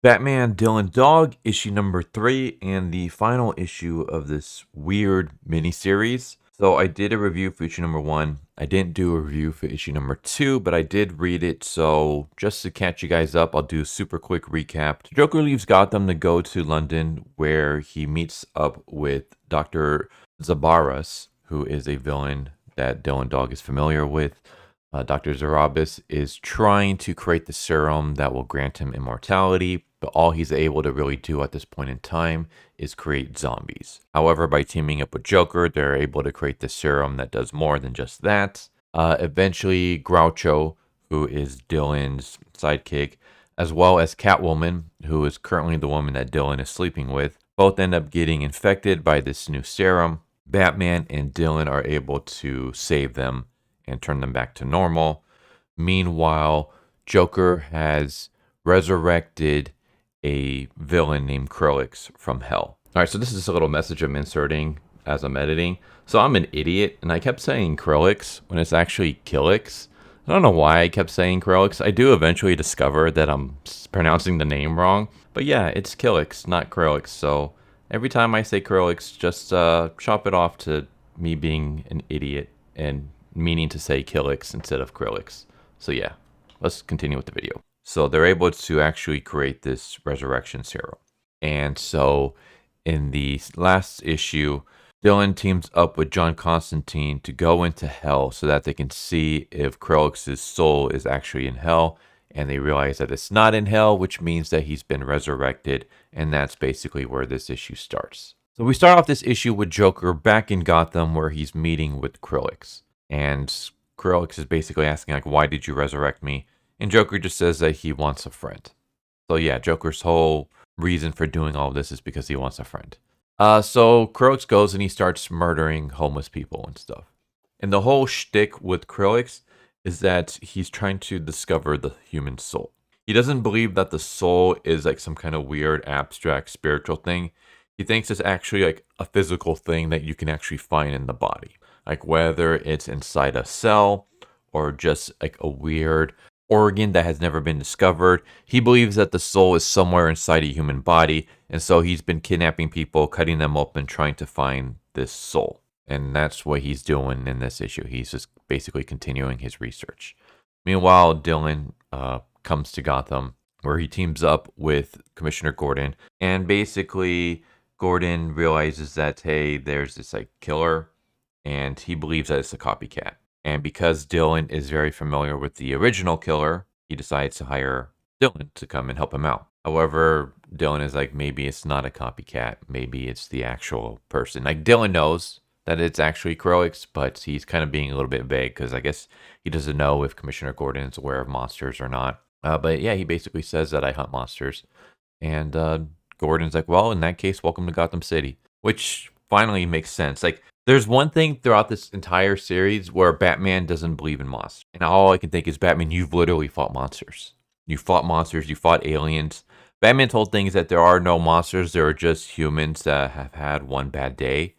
Batman Dylan Dog, issue number 3, and the final issue of this weird miniseries. So I did a review for issue number 1. I didn't do a review for issue number 2, but I did read it. So just to catch you guys up, I'll do a super quick recap. Joker leaves Gotham to go to London, where he meets up with Dr. Zabaras, who is a villain that Dylan Dog is familiar with. Dr. Zarabas is trying to create the serum that will grant him immortality, but all he's able to really do at this point in time is create zombies. However, by teaming up with Joker, they're able to create the serum that does more than just that. Eventually, Groucho, who is Dylan's sidekick, as well as Catwoman, who is currently the woman that Dylan is sleeping with, both end up getting infected by this new serum. Batman and Dylan are able to save them and turn them back to normal. Meanwhile, Joker has resurrected a villain named Killex from hell. All right, so this is just a little message I'm inserting as I'm editing. So I'm an idiot, and I kept saying Killex when it's actually Killex. I don't know why I kept saying Killex. I do eventually discover that I'm pronouncing the name wrong. But yeah, it's Killex, not Killex. So every time I say Killex, just chop it off to me being an idiot and meaning to say Killex instead of Krilix. So yeah, let's continue with the video. So they're able to actually create this resurrection serum. And so in the last issue, Dylan teams up with John Constantine to go into hell so that they can see if Krillix's soul is actually in hell. And they realize that it's not in hell, which means that he's been resurrected. And that's basically where this issue starts. So we start off this issue with Joker back in Gotham, where he's meeting with Killix. And Killix is basically asking, like, why did you resurrect me? And Joker just says that he wants a friend. So yeah, Joker's whole reason for doing all of this is because he wants a friend. So Killix goes and he starts murdering homeless people and stuff. And the whole shtick with Killix is that he's trying to discover the human soul. He doesn't believe that the soul is like some kind of weird, abstract, spiritual thing. He thinks it's actually like a physical thing that you can actually find in the body. Like whether it's inside a cell or just like a weird organ that has never been discovered. He believes that the soul is somewhere inside a human body. And so he's been kidnapping people, cutting them open, trying to find this soul. And that's what he's doing in this issue. He's just basically continuing his research. Meanwhile, Dylan comes to Gotham, where he teams up with Commissioner Gordon. And basically, Gordon realizes that, hey, there's this like killer, and he believes that it's a copycat. And because Dylan is very familiar with the original killer, he decides to hire Dylan to come and help him out. However, Dylan is like, maybe it's not a copycat. Maybe it's the actual person. Like, Dylan knows that it's actually Killix, but he's kind of being a little bit vague because I guess he doesn't know if Commissioner Gordon is aware of monsters or not. But yeah, he basically says that I hunt monsters. And Gordon's like, well, in that case, welcome to Gotham City. Which finally makes sense. Like, there's one thing throughout this entire series where Batman doesn't believe in monsters. And all I can think is, Batman, you've literally fought monsters. You fought monsters, you fought aliens. Batman's whole thing is that there are no monsters, there are just humans that have had one bad day.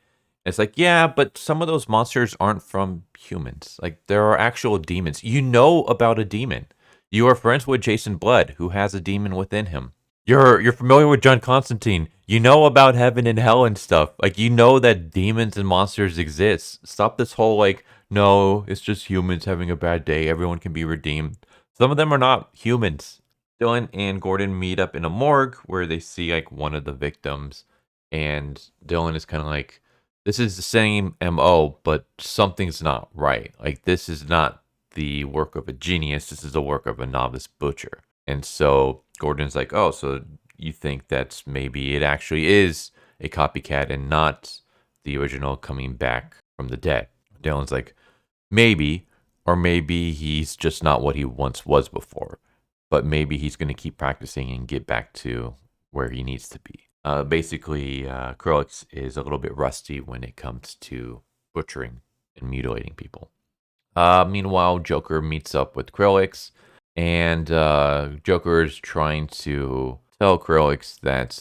It's like, yeah, but some of those monsters aren't from humans. Like, there are actual demons. You know about a demon. You are friends with Jason Blood, who has a demon within him. You're familiar with John Constantine. You know about heaven and hell and stuff. Like, you know that demons and monsters exist. Stop this whole, like, no, it's just humans having a bad day. Everyone can be redeemed. Some of them are not humans. Dylan and Gordon meet up in a morgue where they see, like, one of the victims. And Dylan is kind of like, this is the same MO, but something's not right. Like, this is not the work of a genius. This is the work of a novice butcher. And so Gordon's like, oh, so you think that maybe it actually is a copycat and not the original coming back from the dead. Dylan's like, maybe, or maybe he's just not what he once was before. But maybe he's going to keep practicing and get back to where he needs to be. Basically, Killix is a little bit rusty when it comes to butchering and mutilating people. Meanwhile, Joker meets up with Killix. And Joker is trying to tell Killix that,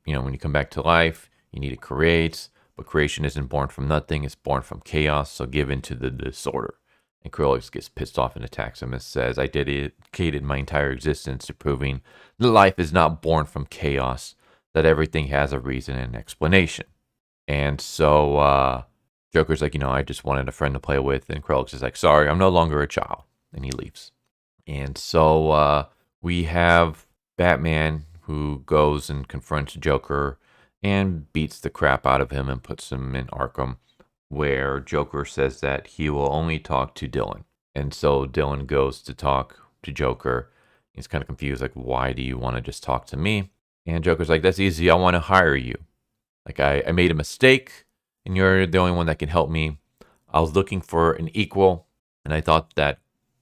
when you come back to life, you need to create. But creation isn't born from nothing. It's born from chaos. So give in to the disorder. And Krilix gets pissed off and attacks him and says, I dedicated my entire existence to proving that life is not born from chaos, that everything has a reason and explanation. And so Joker's like, I just wanted a friend to play with. And Krilix is like, sorry, I'm no longer a child. And he leaves. And so we have Batman who goes and confronts Joker and beats the crap out of him and puts him in Arkham, where Joker says that he will only talk to Dylan. And so Dylan goes to talk to Joker. He's kind of confused, like, why do you want to just talk to me? And Joker's like, that's easy. I want to hire you. Like, I made a mistake, and you're the only one that can help me. I was looking for an equal, and I thought that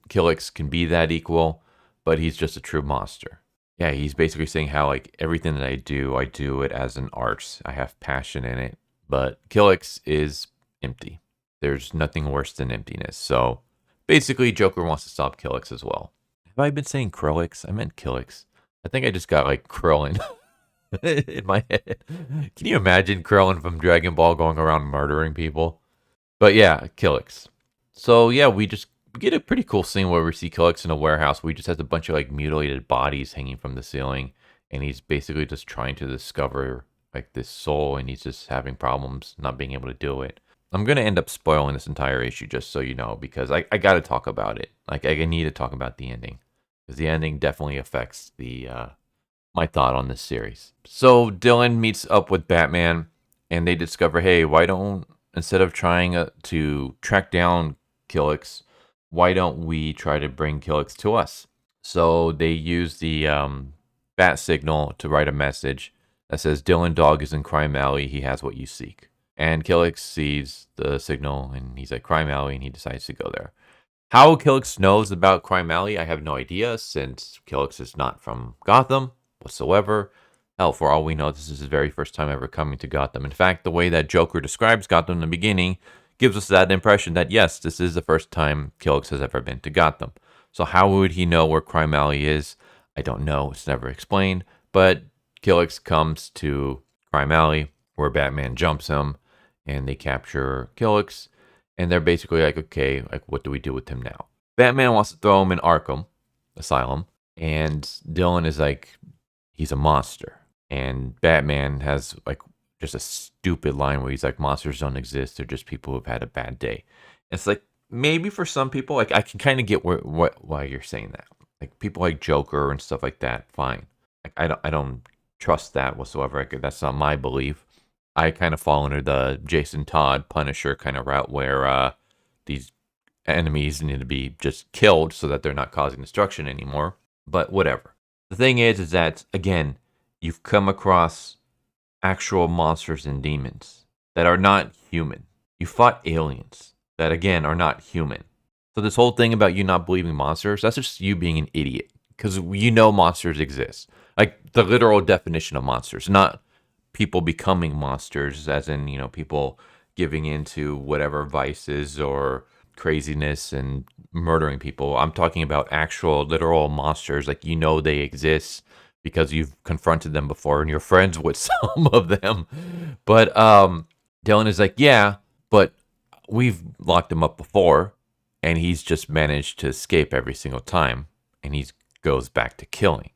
Killex can be that equal, but he's just a true monster. Yeah, he's basically saying how, like, everything that I do it as an art. I have passion in it. But Killex is empty. There's nothing worse than emptiness. So basically, Joker wants to stop Killex as well. Have I been saying Krillix? I meant Killex. I think I just got like Krillin in my head. Can you imagine Krillin from Dragon Ball going around murdering people? But yeah, Killex. So yeah, we get a pretty cool scene where we see Killex in a warehouse. We just has a bunch of like mutilated bodies hanging from the ceiling, and he's basically just trying to discover like this soul, and he's just having problems not being able to do it. I'm going to end up spoiling this entire issue, just so you know, because I got to talk about it. Like, I need to talk about the ending, because the ending definitely affects my thought on this series. So Dylan meets up with Batman, and they discover, hey, why don't, instead of trying to track down Killex, why don't we try to bring Killex to us? So they use the bat signal to write a message that says, Dylan Dog is in Crime Alley, he has what you seek. And Killex sees the signal, and he's like, Crime Alley, and he decides to go there. How Killex knows about Crime Alley, I have no idea, since Killex is not from Gotham whatsoever. Hell, for all we know, this is his very first time ever coming to Gotham. In fact, the way that Joker describes Gotham in the beginning gives us that impression that, yes, this is the first time Killex has ever been to Gotham. So how would he know where Crime Alley is? I don't know. It's never explained. But Killex comes to Crime Alley, where Batman jumps him, and they capture Killex, and they're basically like, okay, like, what do we do with him now? Batman wants to throw him in Arkham Asylum, and Dylan is like, he's a monster. And Batman has like just a stupid line where he's like, monsters don't exist, they're just people who've had a bad day. And it's like, maybe for some people, like, I can kind of get why you're saying that. Like, people like Joker and stuff like that, fine. Like, I don't trust that whatsoever. That's not my belief. I kind of fall under the Jason Todd Punisher kind of route, where these enemies need to be just killed so that they're not causing destruction anymore. But whatever. The thing is that, again, you've come across actual monsters and demons that are not human. You fought aliens that, again, are not human. So this whole thing about you not believing monsters, that's just you being an idiot. Because you know monsters exist. Like, the literal definition of monsters, not people becoming monsters, as in, people giving into whatever vices or craziness and murdering people. I'm talking about actual literal monsters, like, they exist because you've confronted them before and you're friends with some of them. But Dylan is like, yeah, but we've locked him up before, and he's just managed to escape every single time, and he goes back to killing.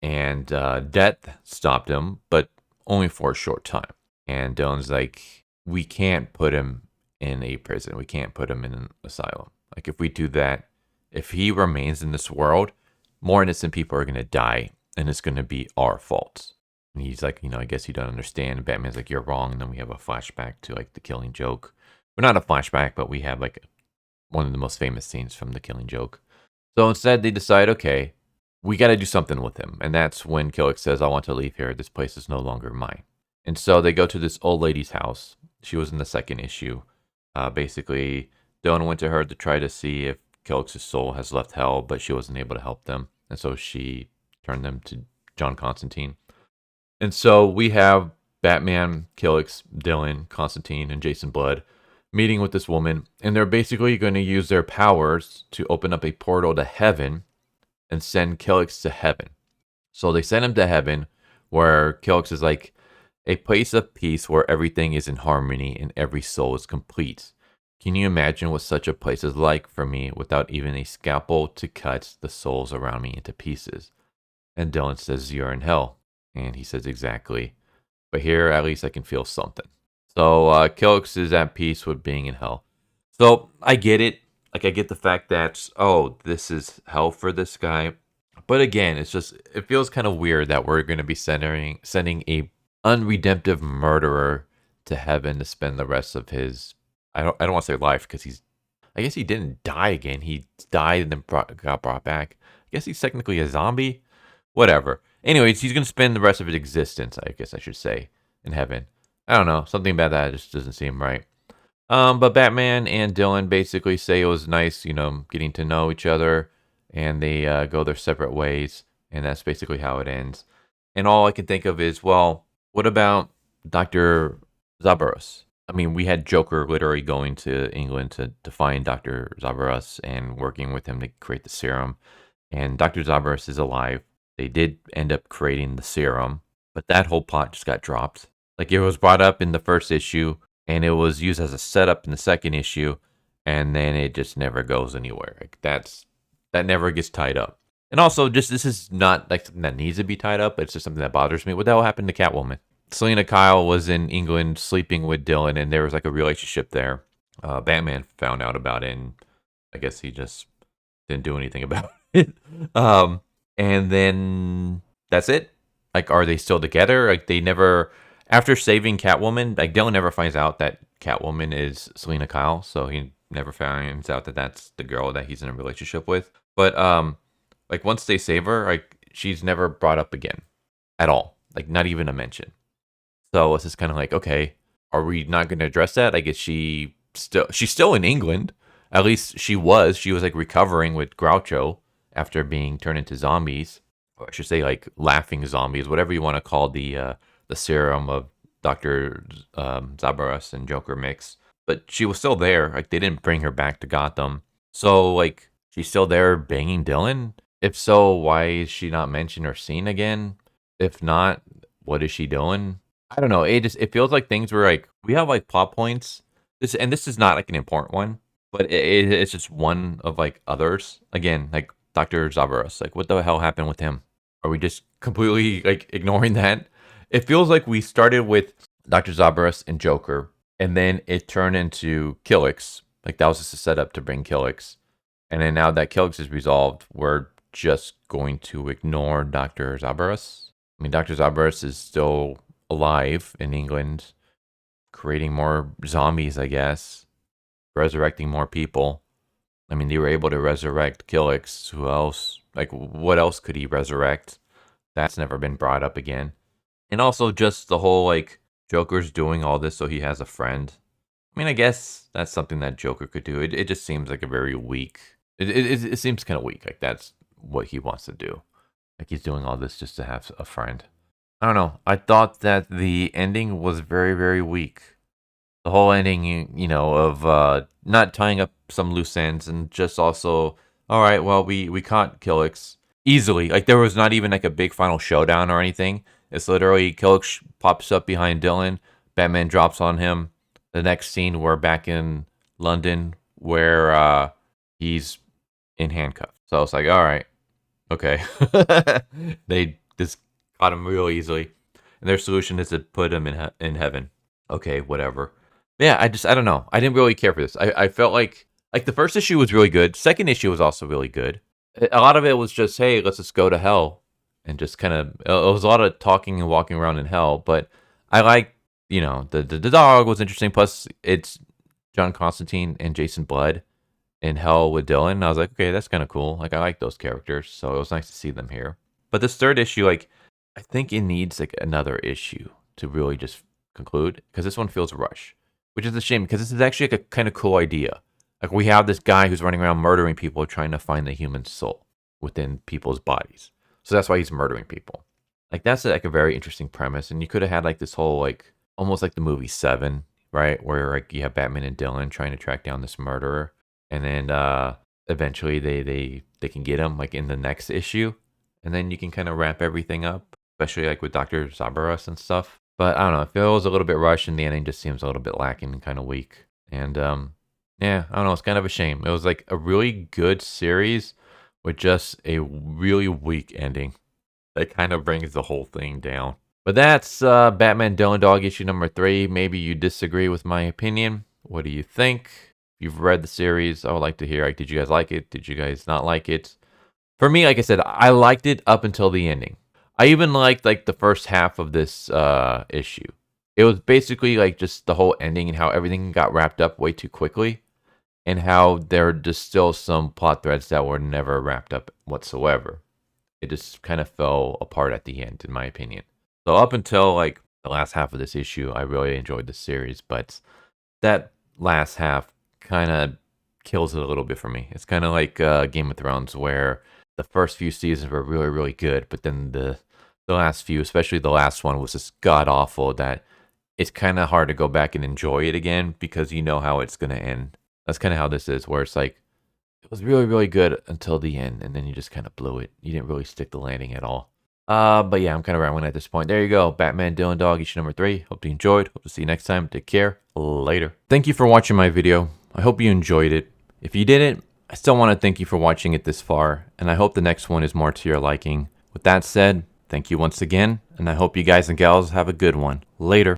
And Death stopped him, but only for a short time. And Dylan's like, we can't put him in a prison. We can't put him in an asylum. Like, if we do that, if he remains in this world, more innocent people are going to die, and it's going to be our fault. And he's like, I guess you don't understand. And Batman's like, you're wrong. And then we have a flashback to like the Killing Joke. Well, not a flashback, but we have like one of the most famous scenes from the Killing Joke. So instead they decide, okay, we got to do something with him. And that's when Killex says, I want to leave here. This place is no longer mine. And so they go to this old lady's house. She was in the second issue. Basically, Dylan went to her to try to see if Killex's soul has left hell, but she wasn't able to help them. And so she turned them to John Constantine. And so we have Batman, Killex, Dylan, Constantine, and Jason Blood meeting with this woman. And they're basically going to use their powers to open up a portal to heaven and send Killex to heaven. So they send him to heaven, where Killex is like a place of peace where everything is in harmony and every soul is complete. Can you imagine what such a place is like for me without even a scalpel to cut the souls around me into pieces? And Dylan says, you're in hell. And he says, exactly. But here, at least I can feel something. So Killex is at peace with being in hell. So I get it. Like, I get the fact that, oh, this is hell for this guy. But again, it feels kind of weird that we're going to be sending a unredemptive murderer to heaven to spend the rest of his, I don't want to say life, because I guess he didn't die again. He died and then got brought back. I guess he's technically a zombie. Whatever. Anyways, he's going to spend the rest of his existence, I guess I should say, in heaven. I don't know. Something about that just doesn't seem right. But Batman and Dylan basically say it was nice, getting to know each other, and they go their separate ways, and that's basically how it ends. And all I can think of is, well, what about Dr. Zabaros? I mean, we had Joker literally going to England to find Dr. Zabaros and working with him to create the serum. And Dr. Zabaros is alive. They did end up creating the serum, but that whole plot just got dropped. Like, it was brought up in the first issue, and it was used as a setup in the second issue, and then it just never goes anywhere. Like, that never gets tied up. And also, just this is not like something that needs to be tied up, but it's just something that bothers me. What the hell happened to Catwoman? Selena Kyle was in England sleeping with Dylan, and there was like a relationship there. Batman found out about it, and I guess he just didn't do anything about it. And then that's it. Like, are they still together? Like, they never, after saving Catwoman, like, Dylan never finds out that Catwoman is Selena Kyle, so he never finds out that that's the girl that he's in a relationship with. But like, once they save her, like, she's never brought up again at all. Like, not even a mention. So it's just kind of like, okay, are we not going to address that? I guess she's still in England. At least she was like recovering with Groucho after being turned into zombies, or I should say like laughing zombies, whatever you want to call the serum of Dr. Zabaros and Joker mix. But she was still there. Like, they didn't bring her back to Gotham. So, like, she's still there banging Dylan? If so, why is she not mentioned or seen again? If not, what is she doing? I don't know. It feels like things were like, we have like plot points. This is not like an important one, but it's just one of like others. Again, like Dr. Zabaros. Like, what the hell happened with him? Are we just completely like ignoring that? It feels like we started with Dr. Zabaros and Joker, and then it turned into Killex. Like, that was just a setup to bring Killex. And then now that Killex is resolved, we're just going to ignore Dr. Zabaros. I mean, Dr. Zabaros is still alive in England, creating more zombies, I guess, resurrecting more people. I mean, they were able to resurrect Killex. Who else? Like, what else could he resurrect? That's never been brought up again. And also just the whole, like, Joker's doing all this so he has a friend. I mean, I guess that's something that Joker could do. It just seems like a very weak... It seems kind of weak. Like, that's what he wants to do. Like, he's doing all this just to have a friend. I don't know. I thought that the ending was very, very weak. The whole ending, of not tying up some loose ends, and just also, all right, well, we caught Killex easily. Like, there was not even like a big final showdown or anything. It's literally Killex pops up behind Dylan, Batman drops on him. The next scene, we're back in London where he's in handcuffs. So it's like, all right, okay. They just caught him real easily, and their solution is to put him in heaven. Okay, whatever. Yeah, I don't know. I didn't really care for this. I felt like the first issue was really good. Second issue was also really good. A lot of it was just, hey, let's just go to hell, and just kind of, it was a lot of talking and walking around in hell. But I like, the dog was interesting. Plus, it's John Constantine and Jason Blood in hell with Dylan. I was like, okay, that's kind of cool. Like, I like those characters, so it was nice to see them here. But this third issue, like, I think it needs like another issue to really just conclude, because this one feels rushed, which is a shame, because this is actually like a kind of cool idea. Like, we have this guy who's running around murdering people, trying to find the human soul within people's bodies. So that's why he's murdering people. Like, that's like a very interesting premise. And you could have had like this whole, like, almost like the movie Seven, right? Where like you have Batman and Dylan trying to track down this murderer. And then eventually they can get him like in the next issue. And then you can kind of wrap everything up, especially like with Dr. Zabaros and stuff. But I don't know, it feels a little bit rushed, and the ending just seems a little bit lacking and kind of weak. And Yeah, I don't know. It's kind of a shame. It was like a really good series with just a really weak ending that kind of brings the whole thing down. But that's Batman Dylan Dog issue number 3. Maybe you disagree with my opinion. What do you think? If you've read the series, I would like to hear. Like, did you guys like it? Did you guys not like it? For me, like I said, I liked it up until the ending. I even liked like the first half of this issue. It was basically like just the whole ending and how everything got wrapped up way too quickly, and how there are just still some plot threads that were never wrapped up whatsoever. It just kind of fell apart at the end, in my opinion. So up until like the last half of this issue, I really enjoyed the series, but that last half kind of kills it a little bit for me. It's kind of like Game of Thrones, where the first few seasons were really, really good, but then the last few, especially the last one, was just god awful. That it's kind of hard to go back and enjoy it again because you know how it's gonna end. That's kind of how this is, where it's like it was really, really good until the end, and then you just kind of blew it. You didn't really stick the landing at all. But yeah, I'm kind of rambling at this point. There you go. Batman Dylan Dog, issue number 3. Hope you enjoyed. Hope to see you next time. Take care. Later. Thank you for watching my video. I hope you enjoyed it. If you didn't, I still want to thank you for watching it this far, and I hope the next one is more to your liking. With that said, thank you once again, and I hope you guys and gals have a good one. Later.